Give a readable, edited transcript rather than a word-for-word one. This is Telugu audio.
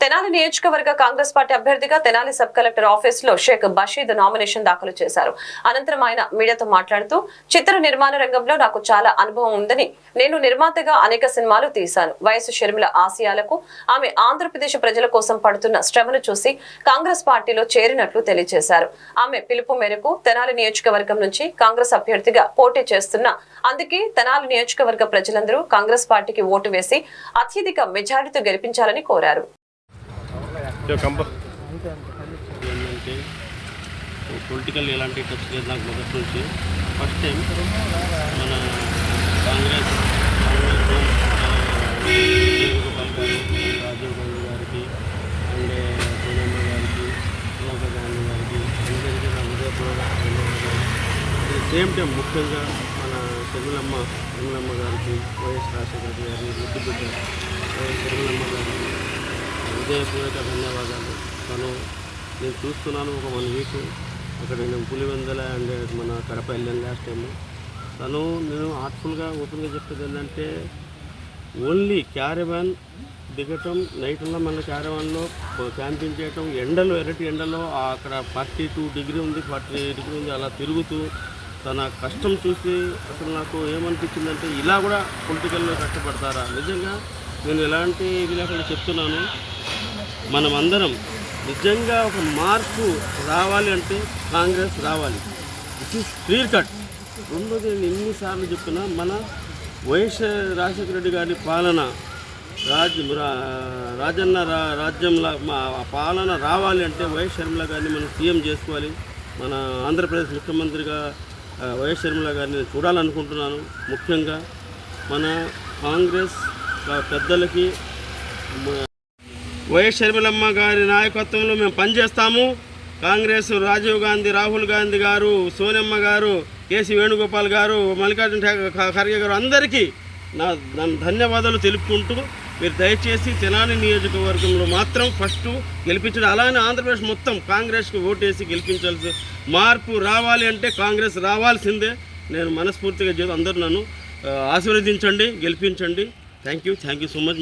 తెనాలి నియోజకవర్గ కాంగ్రెస్ పార్టీ అభ్యర్థిగా తెనాలి సబ్ కలెక్టర్ ఆఫీస్ లో షేక్ బషీద్ నామినేషన్ దాఖలు చేశారు. అనంతరం ఆయన మీడియాతో మాట్లాడుతూ చిత్ర నిర్మాణ రంగంలో నాకు చాలా అనుభవం ఉందని, నేను నిర్మాతగా అనేక సినిమాలు తీశాను. వయసు షర్మిల ఆశయాలకు ఆమె ఆంధ్రప్రదేశ్ ప్రజల కోసం పడుతున్న శ్రమను చూసి కాంగ్రెస్ పార్టీలో చేరినట్లు తెలియజేశారు. ఆమె పిలుపు మేరకు తెనాలి నియోజకవర్గం నుంచి కాంగ్రెస్ అభ్యర్థిగా పోటీ చేస్తున్న, అందుకే తెనాలి నియోజకవర్గ ప్రజలందరూ కాంగ్రెస్ పార్టీకి ఓటు వేసి అత్యధిక మెజారిటీతో గెలిపించాలని కోరారు. పొలిటికల్ ఎలాంటి టచ్ లేదు నాకు మొదటి నుంచి. ఫస్ట్ టైం మన కాంగ్రెస్ వేణుగోపాల్ గారు, రాజీవ్ గాంధీ గారికి, అండ్ సోనియమ్మ గారికి, ప్రియాంక గాంధీ గారికి అందరికీ నా హృదయపూర్వక ధన్యవాదాలు. సేమ్ టైం ముఖ్యంగా మన షర్మిలమ్మ గారికి, వైఎస్ రాజశేఖర గారి ముద్దుబిడ్డ షర్మిలమ్మ గారికి హృదయపూర్వక ధన్యవాదాలు. నేను చూస్తున్నాను ఒక 1 వీక్ అక్కడ నేను పులివెందుల అండ్ మన కడప వెళ్ళాను లాస్ట్ టైం. నేను హార్ట్ఫుల్గా ఓపెన్గా చెప్పేది ఏంటంటే, ఓన్లీ క్యారవాన్ దిగటం, నైట్లో మన క్యారవాన్లో క్యాంపింగ్ చేయటం, ఎండలో ఎర్రటి ఎండలో అక్కడ 42 డిగ్రీ ఉంది, 40 డిగ్రీ ఉంది, అలా తిరుగుతూ తన కష్టం చూసి అసలు నాకు ఏమనిపించిందంటే, ఇలా కూడా పొలిటికల్లో కష్టపడతారా? నిజంగా నేను ఎలాంటి ఇది లేకుండా చెప్తున్నాను. మనమందరం నిజంగా ఒక మార్పు రావాలి అంటే కాంగ్రెస్ రావాలి. It is clear cut. రెండోది, నేను ఎన్నిసార్లు చెప్తున్నా, మన వైఎస్ రాజశేఖర రెడ్డి గారి పాలన రాజన్న రాజ్యంలో పాలన రావాలి అంటే వైఎస్ షర్మిల గారిని మనం సీఎం చేసుకోవాలి. మన ఆంధ్రప్రదేశ్ ముఖ్యమంత్రిగా వైఎస్ షర్మిల గారిని చూడాలనుకుంటున్నాను. ముఖ్యంగా మన కాంగ్రెస్ పెద్దలకి వైఎస్ షర్మిలమ్మ గారి నాయకత్వంలో మేము పనిచేస్తాము. కాంగ్రెస్ రాజీవ్ గాంధీ, రాహుల్ గాంధీ గారు, సోనియమ్మ గారు, కేసీ వేణుగోపాల్ గారు, మల్లికార్జున ఖర్గే గారు అందరికీ నా ధన్యవాదాలు తెలుపుకుంటూ, మీరు దయచేసి తెనాలి నియోజకవర్గంలో మాత్రం ఫస్ట్ గెలిపించడం, అలానే ఆంధ్రప్రదేశ్ మొత్తం కాంగ్రెస్కి ఓటేసి గెలిపించాల్సి, మార్పు రావాలి అంటే కాంగ్రెస్ రావాల్సిందే. నేను మనస్ఫూర్తిగా అందరూ నన్ను ఆశీర్వదించండి, గెలిపించండి. Thank you so much.